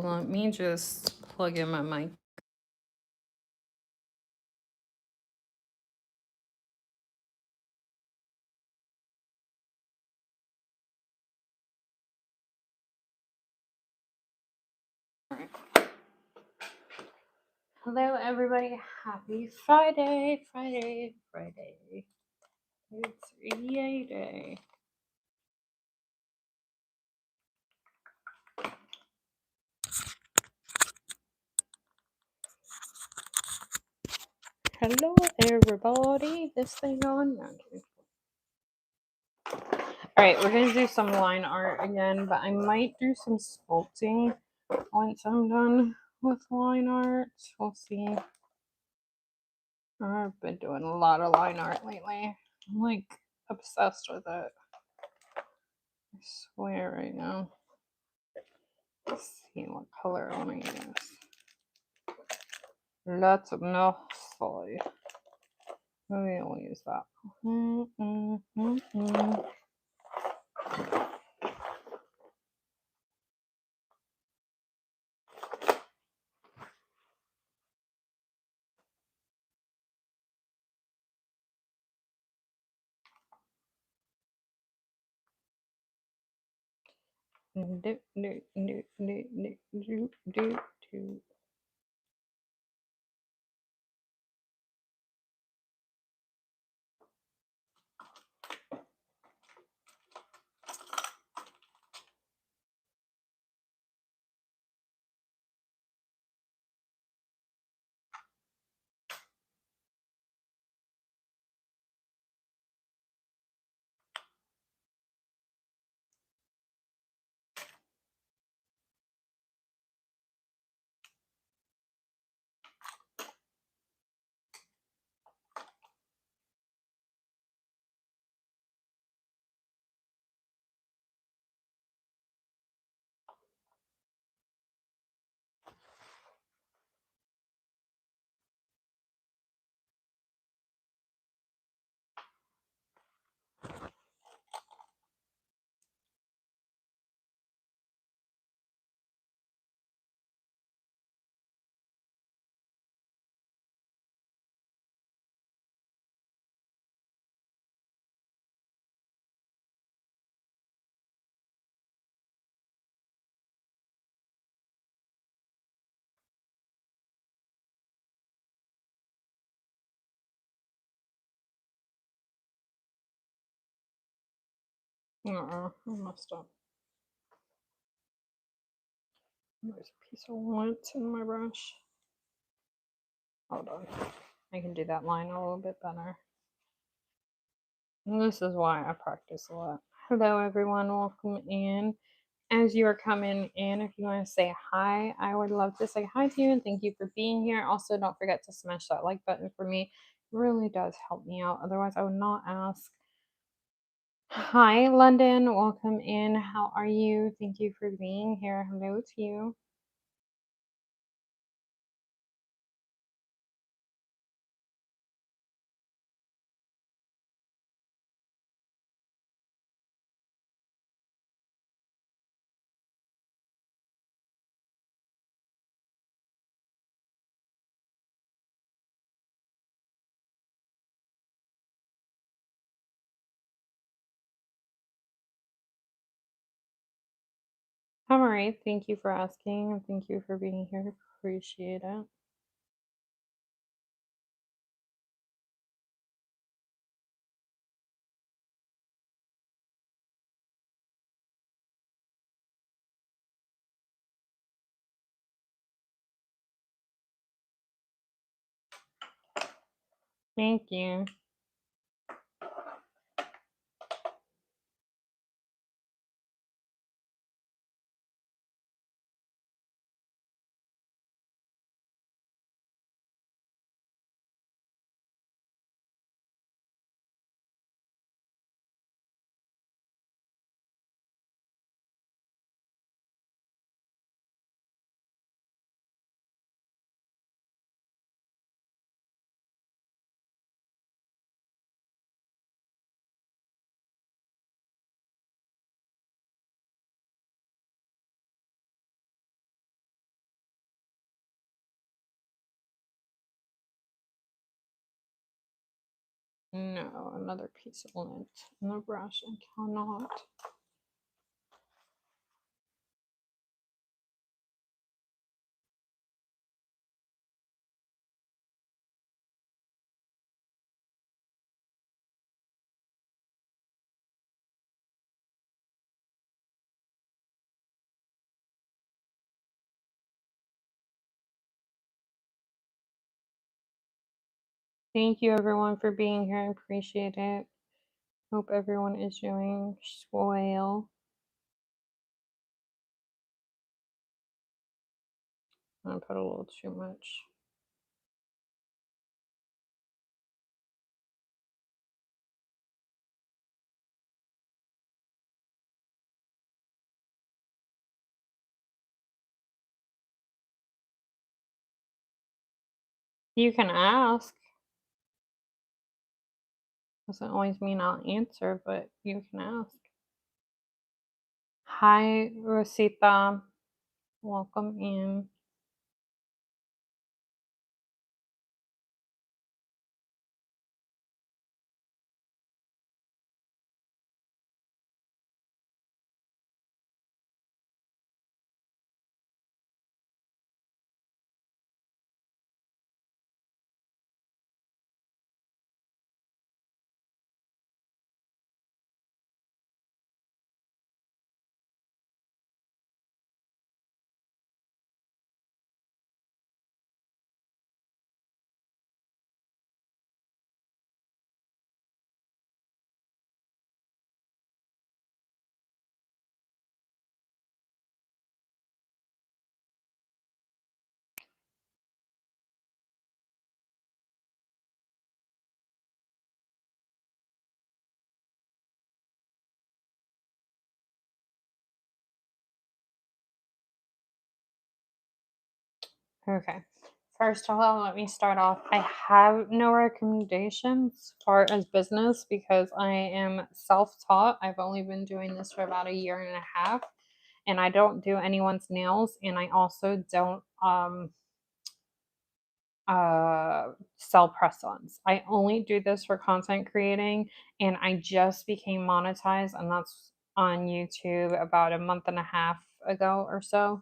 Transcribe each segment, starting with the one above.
let me just plug in my mic. All right. Hello, everybody. Happy Friday, Friday, Friday. It's EA Day. Hello, everybody. This thing on? No, I'm kidding. All right, we're gonna do some line art again, but I might do some sculpting once I'm done with line art. We'll see. I've been doing a lot of line art lately. I'm like obsessed with it. I swear right now. Let's see what color I want to use. Lots of no soy. Maybe I'll use that. Do. I messed up. There's a piece of lint in my brush. Hold on. I can do that line a little bit better. And this is why I practice a lot. Hello, everyone. Welcome in. As you are coming in, if you want to say hi, I would love to say hi to you and thank you for being here. Also, don't forget to smash that like button for me. It really does help me out. Otherwise, I would not ask. Hi, London. Welcome in. How are you? Thank you for being here. Hello to you. I'm alright. Thank you for asking and thank you for being here. Appreciate it. Thank you. No, another piece of lint in the brush. I cannot. Thank you everyone for being here. I appreciate it. Hope everyone is doing well. I put a little too much. You can ask. Doesn't always mean I'll answer, but you can ask. Hi, Rosita. Welcome in. Okay. First of all, let me start off. I have no recommendations as far as business because I am self taught. I've only been doing this for about a year and a half, and I don't do anyone's nails, and I also don't sell press-ons. I only do this for content creating, and I just became monetized, and that's on YouTube about a month and a half ago or so.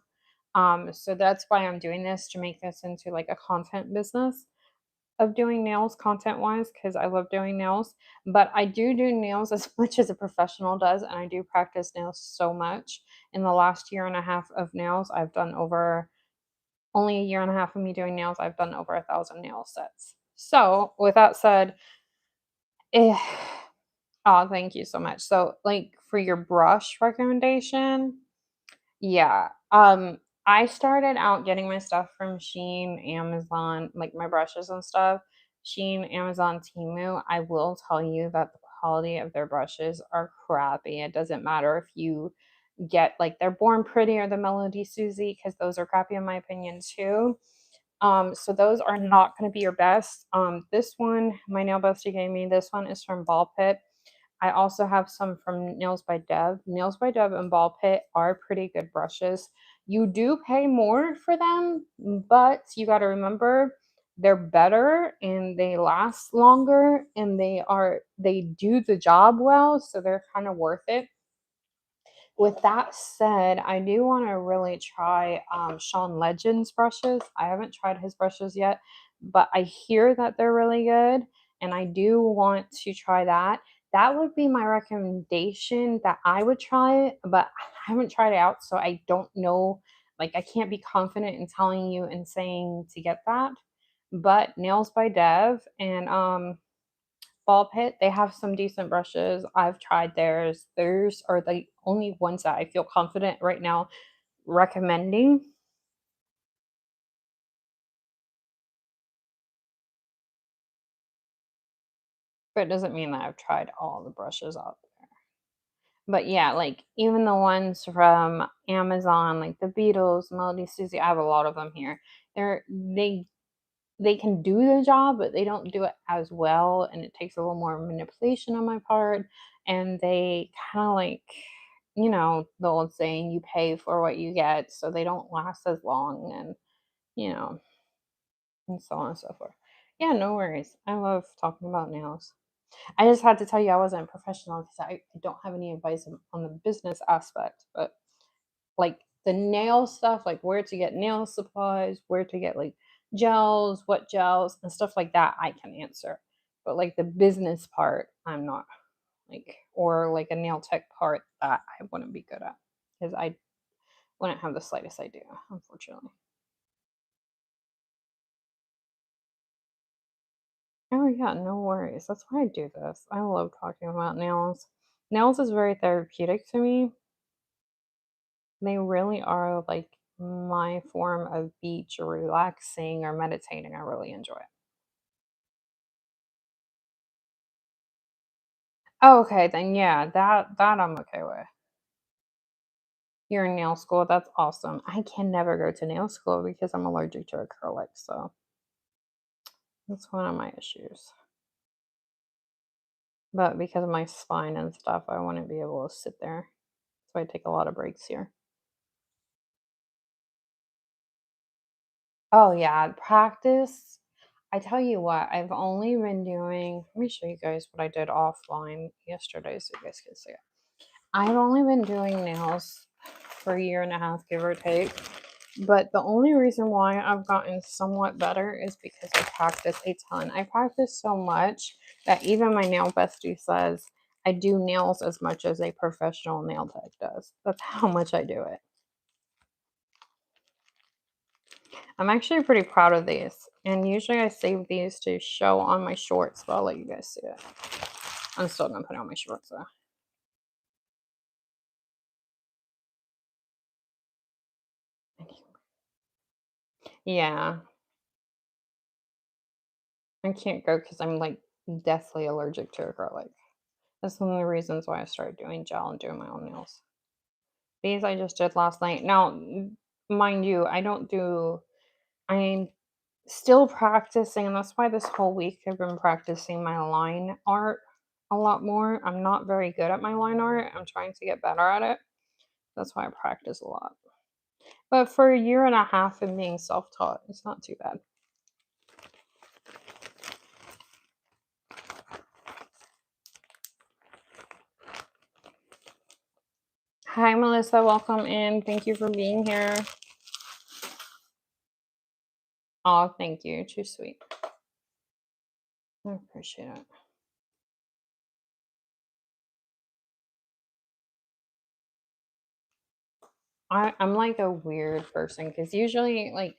So that's why I'm doing this, to make this into like a content business of doing nails content wise, because I love doing nails. But I do nails as much as a professional does, and I do practice nails so much. In the last year and a half of nails, I've done over only a year and a half of me doing nails, I've done over 1,000 nail sets. So, with that said, eh, oh, thank you so much. So, like for your brush recommendation, yeah. I started out getting my stuff from Shein, Amazon, like my brushes and stuff. Shein, Amazon, Temu. I will tell you that the quality of their brushes are crappy. It doesn't matter if you get like they're Born Pretty or the Melody Susie, because those are crappy in my opinion too. So those are not going to be your best. This one, my nail bestie gave me. This one is from Ball Pit. I also have some from Nails by Dev. Nails by Dev and Ball Pit are pretty good brushes. You do pay more for them, but you got to remember they're better and they last longer and they do the job well, so they're kind of worth it. With that said, I do want to really try Sean Legend's brushes. I haven't tried his brushes yet, but I hear that they're really good, and I do want to try that. That would be my recommendation that I would try, but I haven't tried it out, so I don't know. Like, I can't be confident in telling you and saying to get that. But Nails by Dev and Ball Pit, they have some decent brushes. I've tried theirs. Theirs are the only ones that I feel confident right now recommending. But it doesn't mean that I've tried all the brushes out there. But yeah, like even the ones from Amazon, like the Beatles, Melody Susie, I have a lot of them here. They can do the job, but they don't do it as well, and it takes a little more manipulation on my part. And they kind of like, the old saying, you pay for what you get, so they don't last as long, and you know, and so on and so forth. Yeah, no worries. I love talking about nails. I just had to tell you I wasn't professional because I don't have any advice on the business aspect, but like the nail stuff, like where to get nail supplies, where to get like gels, what gels, and stuff like that, I can answer. But like the business part, I'm not like, or like a nail tech part that I wouldn't be good at because I wouldn't have the slightest idea, unfortunately. Oh yeah, no worries. That's why I do this. I love talking about nails. Nails is very therapeutic to me. They really are like my form of beach or relaxing or meditating. I really enjoy it. Oh, okay, then yeah, that I'm okay with. You're in nail school, that's awesome. I can never go to nail school because I'm allergic to acrylic, so that's one of my issues. But because of my spine and stuff, I wouldn't be able to sit there. So I take a lot of breaks here. Oh yeah, practice. I tell you what, I've only been doing, let me show you guys what I did offline yesterday so you guys can see it. I've only been doing nails for a year and a half, give or take. But the only reason why I've gotten somewhat better is because I practice a ton. I practice so much that even my nail bestie says I do nails as much as a professional nail tech does. That's how much I do it. I'm actually pretty proud of these. And usually I save these to show on my shorts, but I'll let you guys see it. I'm still gonna put it on my shorts though. Yeah, I can't go because I'm like deathly allergic to acrylic. That's one of the reasons why I started doing gel and doing my own nails. These I just did last night. Now, mind you, I'm still practicing, and that's why this whole week I've been practicing my line art a lot more. I'm not very good at my line art. I'm trying to get better at it. That's why I practice a lot. But for a year and a half of being self taught, it's not too bad. Hi, Melissa. Welcome in. Thank you for being here. Oh, thank you. Too sweet. I appreciate it. I'm like a weird person because usually, like,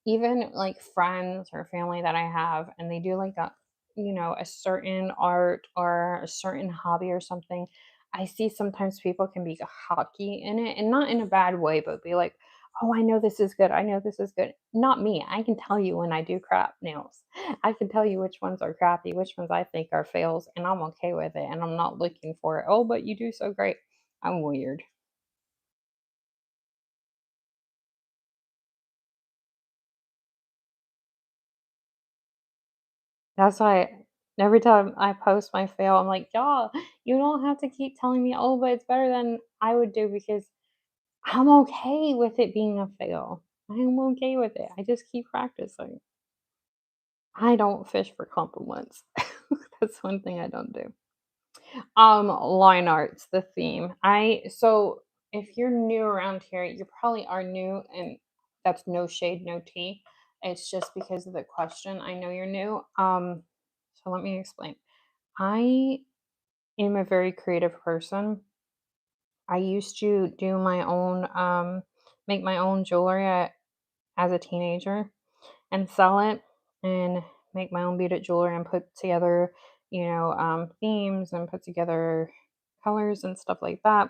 even like friends or family that I have, and they do like a certain art or a certain hobby or something. I see sometimes people can be hockey in it, and not in a bad way, but be like, "Oh, I know this is good. I know this is good." Not me. I can tell you when I do crap nails. I can tell you which ones are crappy, which ones I think are fails, and I'm okay with it. And I'm not looking for it. Oh, but you do so great. I'm weird. That's why every time I post my fail, I'm like, "Y'all, you don't have to keep telling me, oh, but it's better than I would do because I'm okay with it being a fail. I am okay with it. I just keep practicing. I don't fish for compliments. That's one thing I don't do. Line arts, the theme. So if you're new around here, you probably are new, and that's no shade, no tea. It's just because of the question. I know you're new. So let me explain. I am a very creative person. I used to do my own, make my own jewelry as a teenager and sell it and make my own beaded jewelry and put together, themes and put together colors and stuff like that.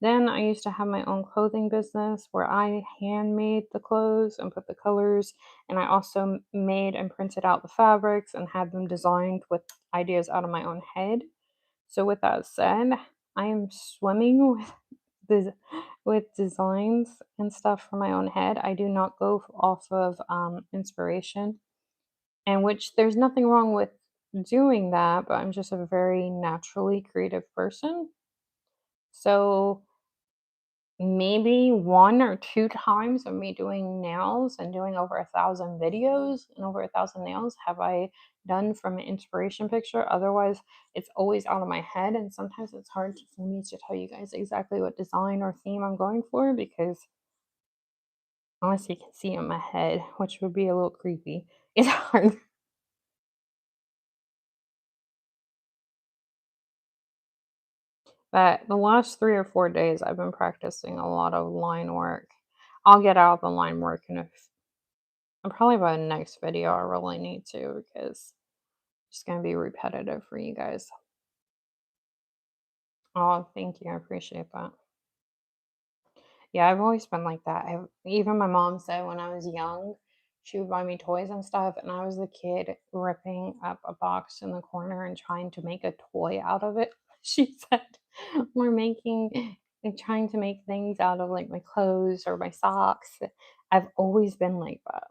Then I used to have my own clothing business where I handmade the clothes and put the colors, and I also made and printed out the fabrics and had them designed with ideas out of my own head. So with that said, I am swimming des- with designs and stuff from my own head. I do not go off of inspiration, and which there's nothing wrong with doing that, but I'm just a very naturally creative person. So maybe 1 or 2 times of me doing nails and doing over 1,000 videos and over 1,000 nails have I done from an inspiration picture. Otherwise, it's always out of my head, and sometimes it's hard for me to tell you guys exactly what design or theme I'm going for because unless you can see in my head, which would be a little creepy, it's hard. But the last 3 or 4 days, I've been practicing a lot of line work. I'll get out the line work in and probably by the next video. I really need to because it's gonna be repetitive for you guys. Oh, thank you. I appreciate that. Yeah, I've always been like that. Even my mom said when I was young, she would buy me toys and stuff, and I was the kid ripping up a box in the corner and trying to make a toy out of it. She said, "We're making and trying to make things out of like my clothes or my socks." I've always been like that.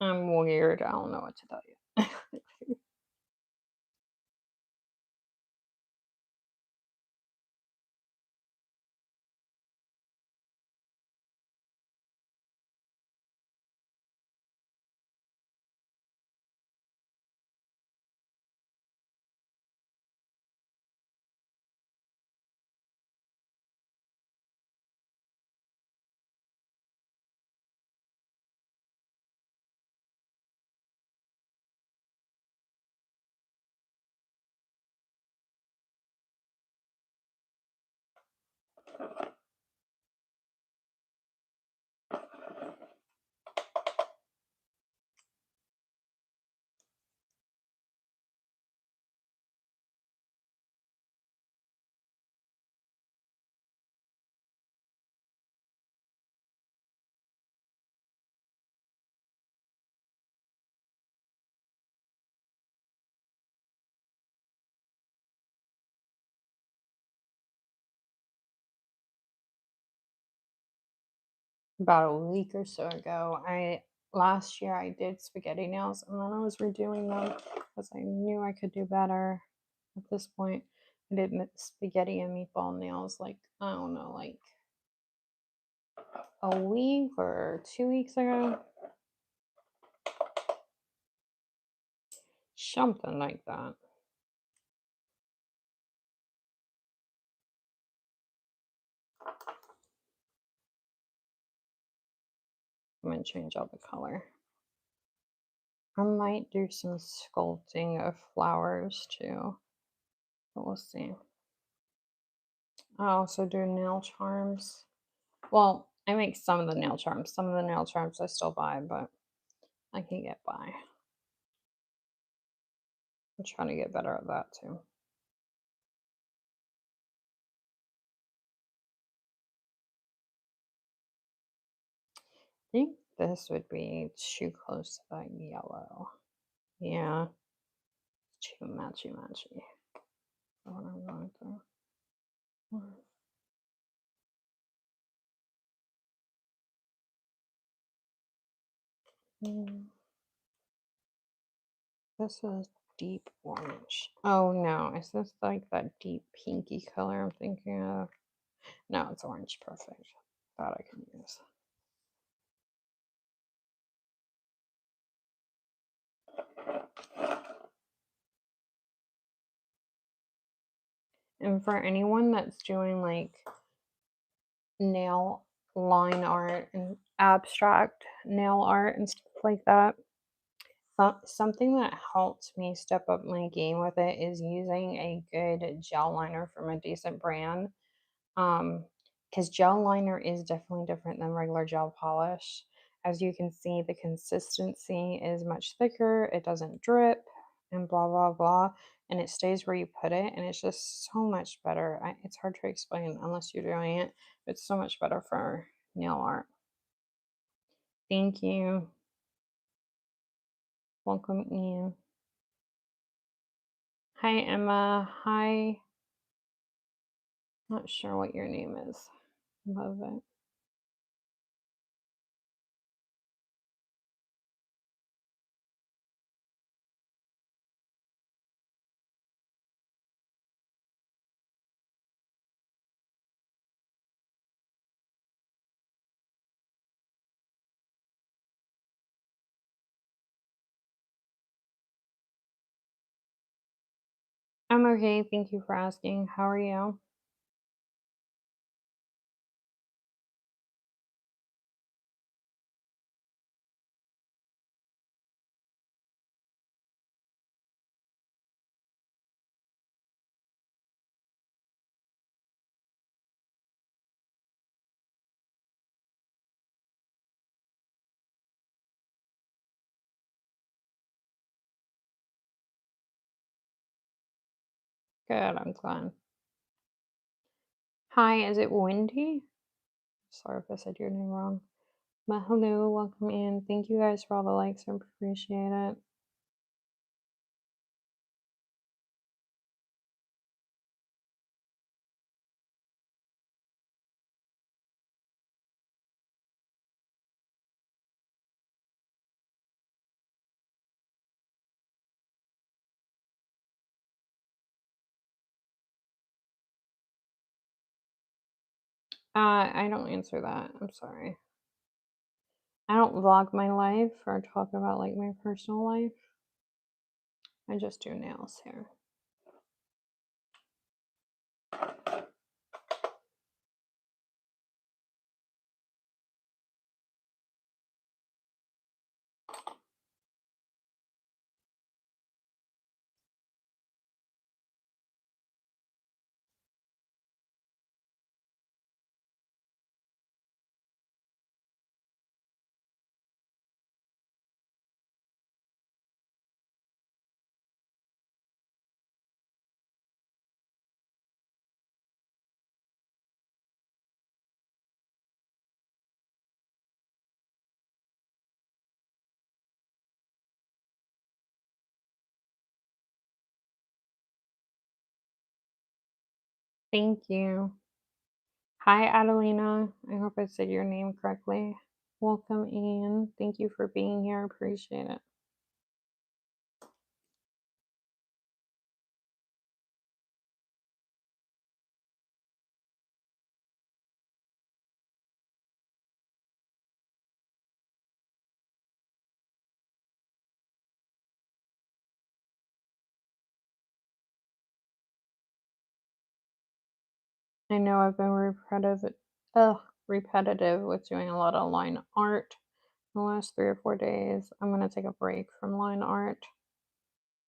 I'm weird. I don't know what to tell you. About a week or so ago, I last year I did spaghetti nails and then I was redoing them because I knew I could do better at this point. I did spaghetti and meatball nails like I don't know, like a week or 2 weeks ago, something like that. I'm gonna change out the color. I might do some sculpting of flowers too, but we'll see. I also do nail charms. Well, I make some of the nail charms. Some of the nail charms I still buy, but I can get by. I'm trying to get better at that too. I think this would be too close to that yellow. Yeah, too matchy matchy. What I'm going through. Mm, this is deep orange. Oh no, is this like that deep pinky color I'm thinking of? No, it's orange. Perfect. That I can use. And for anyone that's doing like nail line art and abstract nail art and stuff like that, something that helped me step up my game with it is using a good gel liner from a decent brand. Um, because gel liner is definitely different than regular gel polish. As you can see, the consistency is much thicker, it doesn't drip, and blah, blah, blah. And it stays where you put it, and it's just so much better. It's hard to explain unless you're doing it. It's so much better for nail art. Thank you. Welcome in. Hi, Emma. Hi. Not sure what your name is. Love it. I'm okay. Thank you for asking. How are you? Good. I'm glad. Hi, is it Wendy? Sorry if I said your name wrong. But hello, welcome in. Thank you guys for all the likes. I appreciate it. I don't answer that. I'm sorry. I don't vlog my life or talk about like my personal life. I just do nails here. Thank you. Hi, Adelina. I hope I said your name correctly. Welcome in. Thank you for being here. Appreciate it. I know I've been repetitive with doing a lot of line art the last 3 or 4 days. I'm gonna take a break from line art.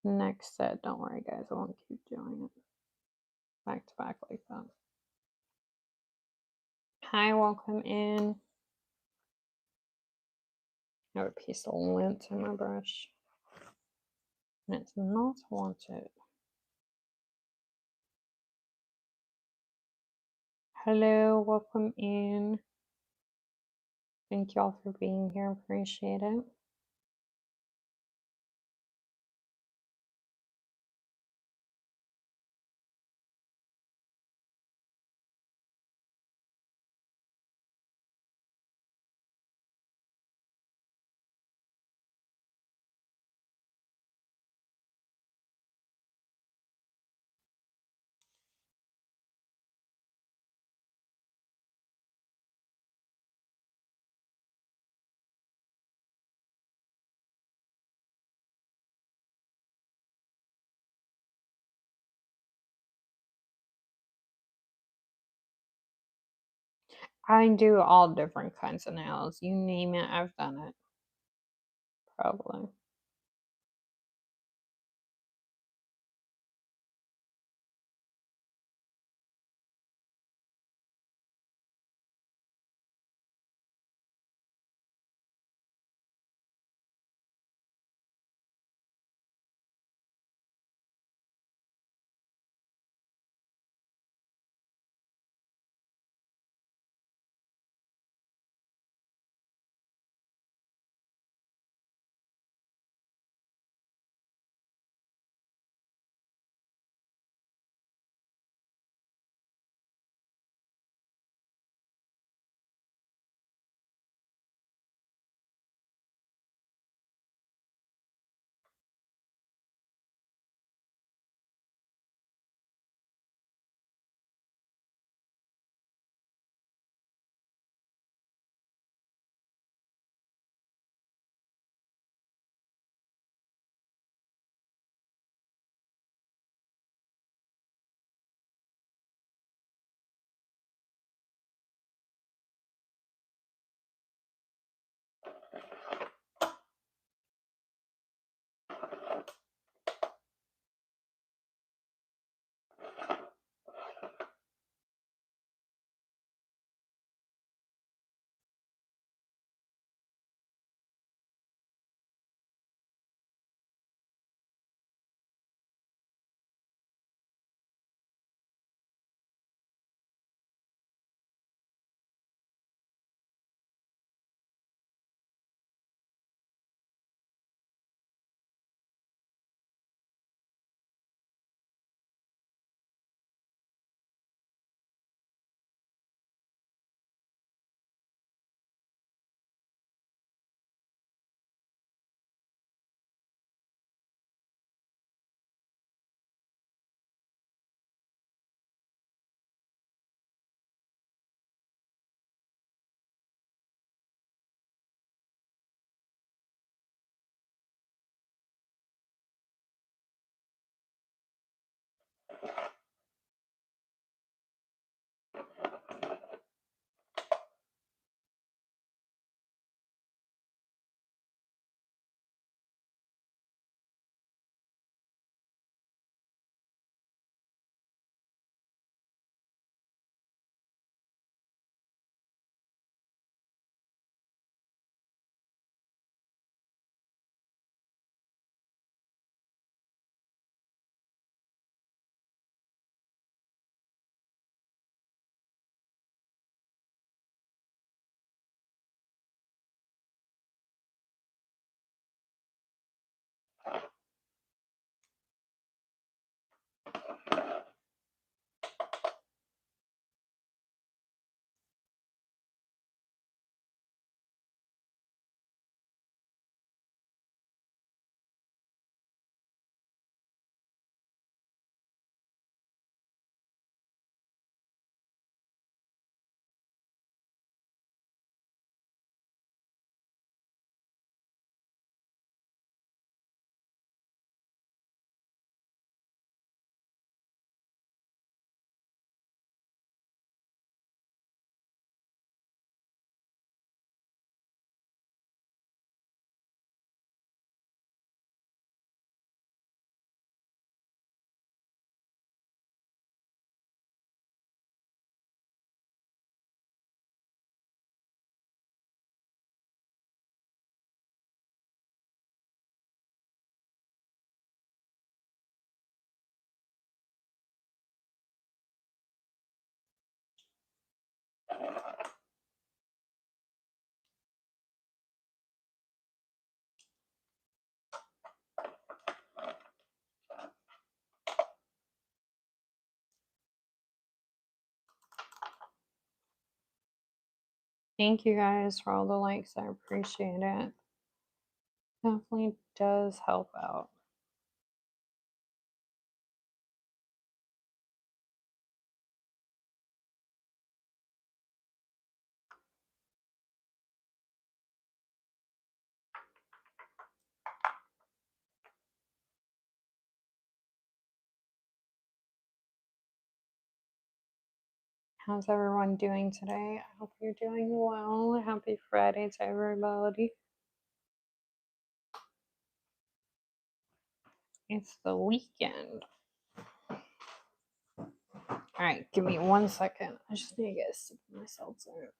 Next set, don't worry guys, I won't keep doing it back to back like that. Hi, welcome in. I have a piece of lint in my brush. And it's not wanted. Hello, welcome in. Thank y'all for being here. Appreciate it. I do all different kinds of nails. You name it, I've done it. Probably. Thank you guys for all the likes. I appreciate it. Definitely does help out. How's everyone doing today? I hope you're doing well. Happy Friday to everybody. It's the weekend. All right, give me 1 second. I just need to get a sip of my seltzer.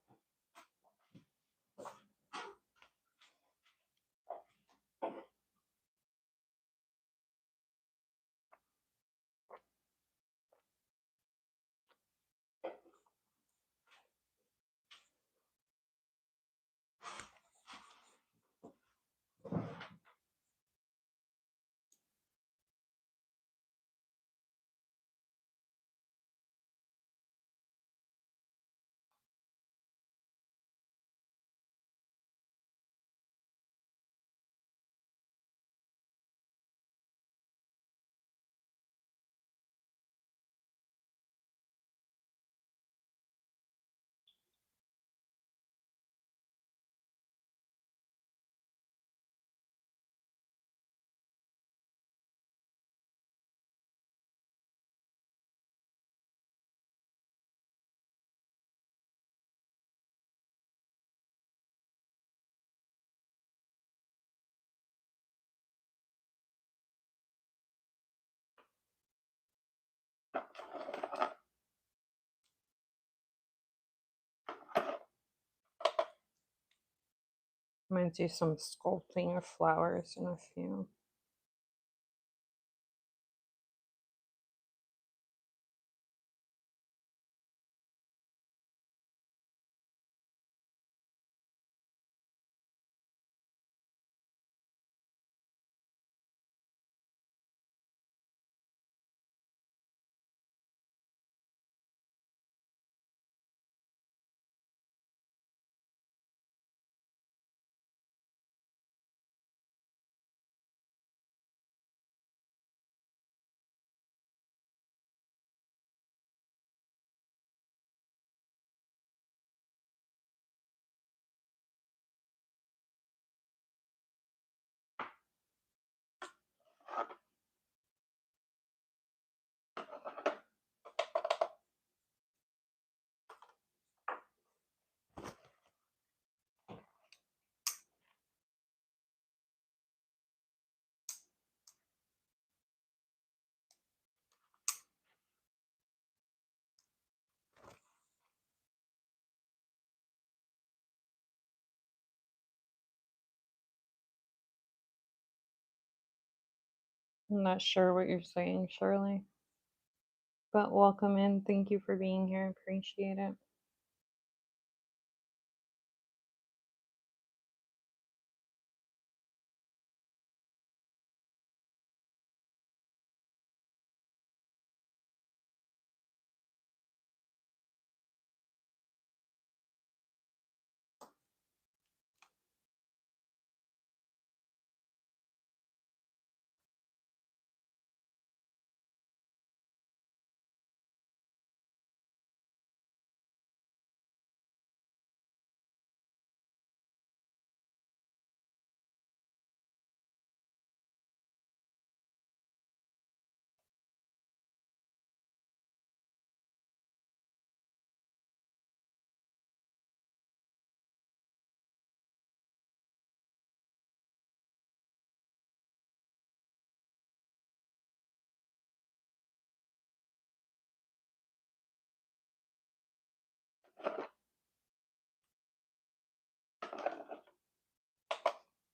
I'm going to do some sculpting of flowers in a few. I'm not sure what you're saying, Shirley. But welcome in. Thank you for being here. Appreciate it.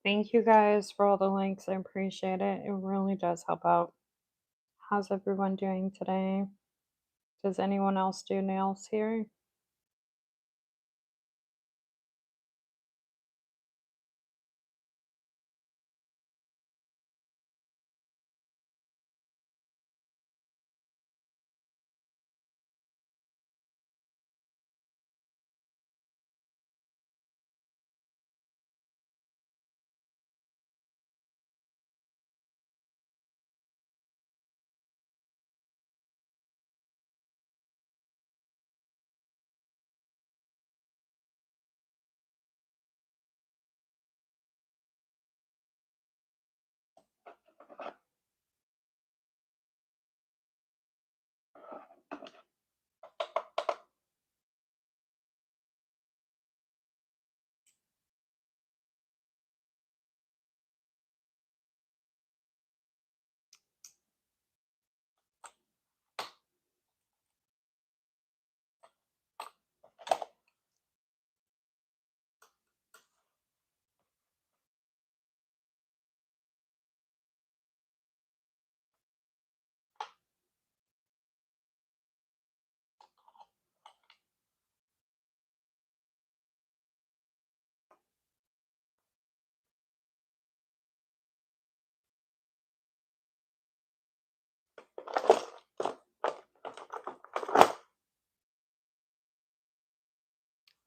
Thank you guys for all the links. I appreciate it. It really does help out. How's everyone doing today? Does anyone else do nails here?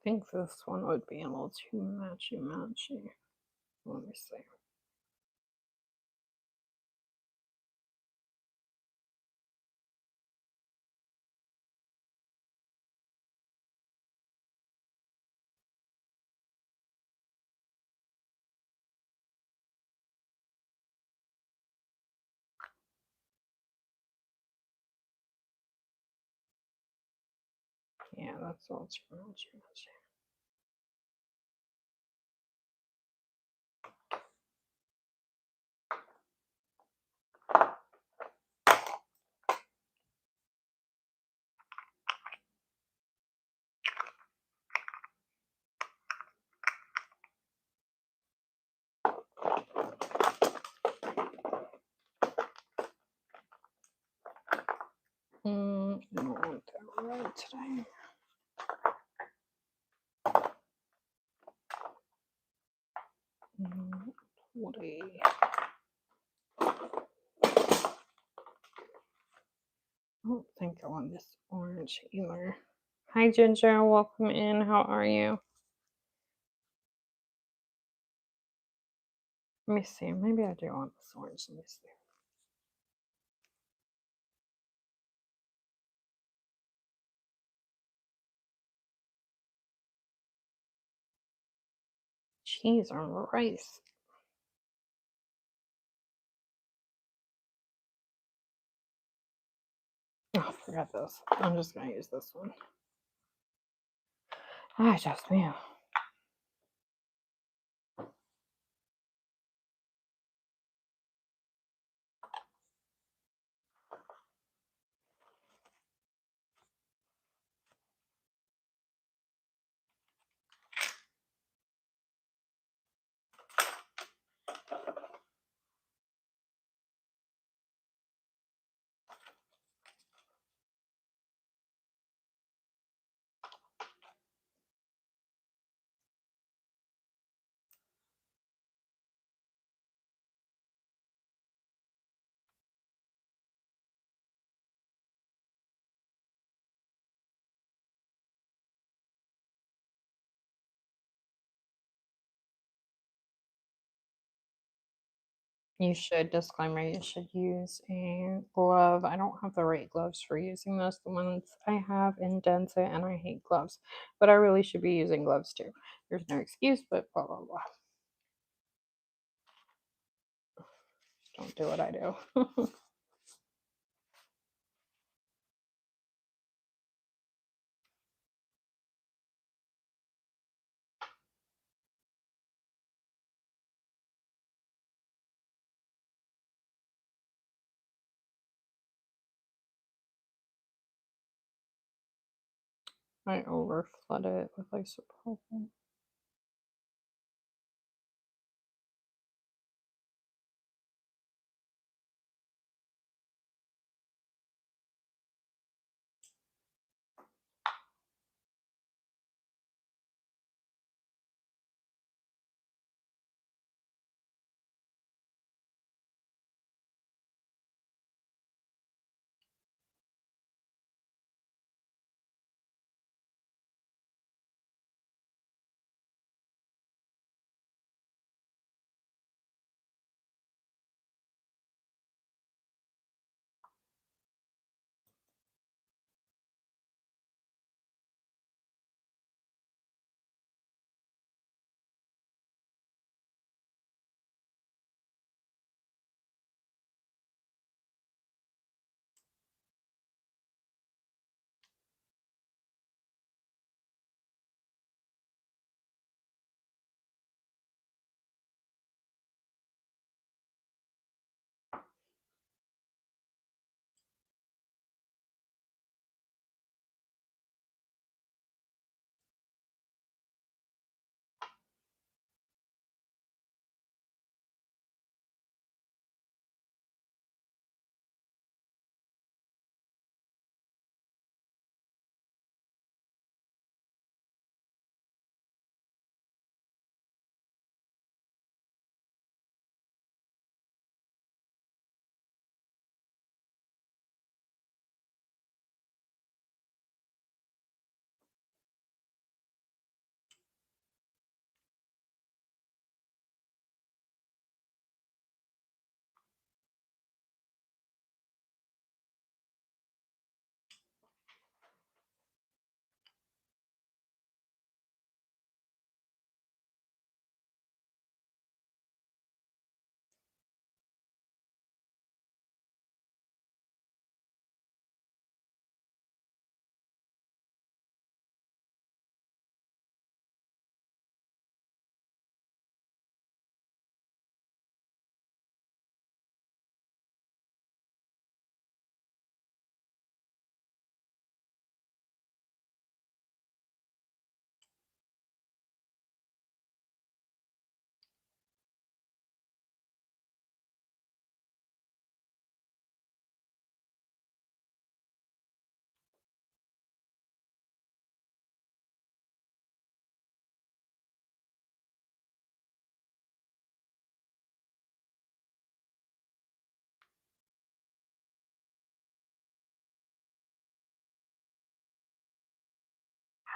think this one would be a little too matchy. Let me see. Yeah, that's all it's matchy. I don't want that red today. Woody. I don't think I want this orange either. Hi, Ginger. Welcome in. How are you? Let me see. Maybe I do want this orange. Let me see. Cheese on rice. Oh, I forgot this. I'm just going to use this one. Ah, just me. You should, disclaimer, you should use a glove. I don't have the right gloves for using this. The ones I have indent it and I hate gloves. But I really should be using gloves too. There's no excuse, but blah, blah, blah. Don't do what I do. I over flood it with isopropyl.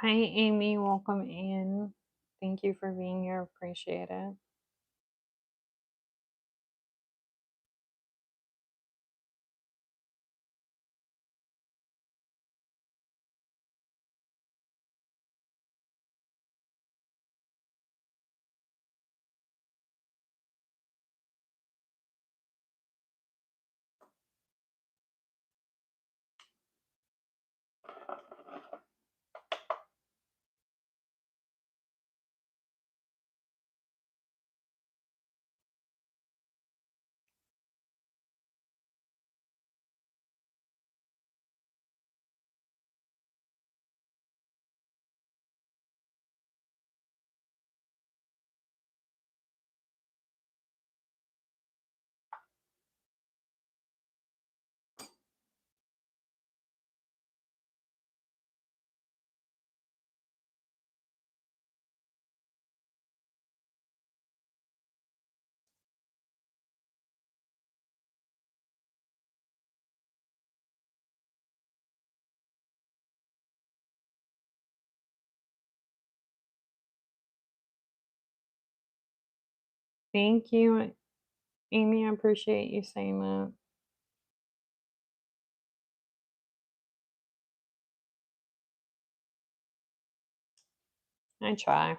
Hi, Amy. Welcome in. Thank you for being here. Appreciate it. Thank you, Amy. I appreciate you saying that. I try.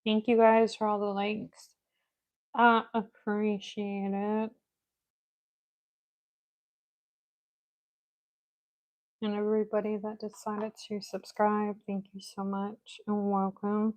Thank you guys for all the likes. I appreciate it. And everybody that decided to subscribe, thank you so much and welcome.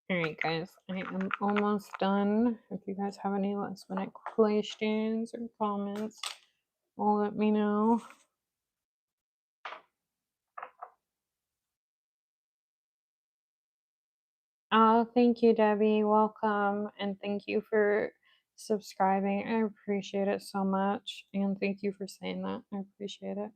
All right, guys, I am almost done. If you guys have any last minute questions or comments, let me know. Oh, thank you, Debbie. Welcome. And thank you for subscribing. I appreciate it so much. And thank you for saying that. I appreciate it.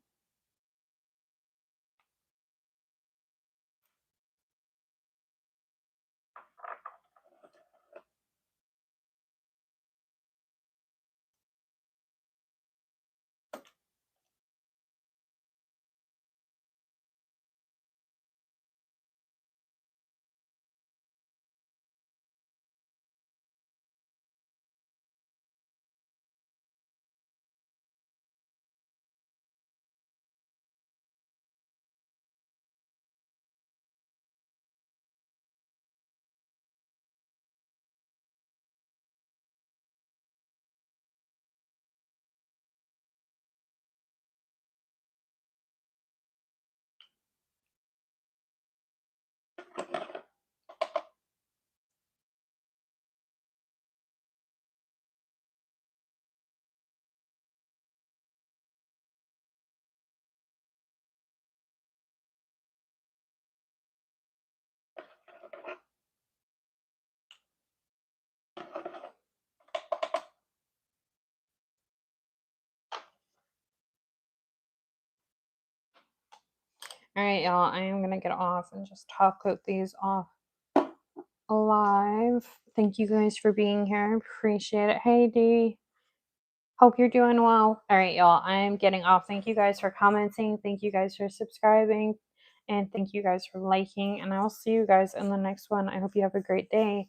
All right, y'all. I am gonna get off and just top coat these off alive. Thank you guys for being here. I appreciate it. Hey, Dee. Hope you're doing well. All right, y'all. I am getting off. Thank you guys for commenting. Thank you guys for subscribing. And thank you guys for liking. And I will see you guys in the next one. I hope you have a great day.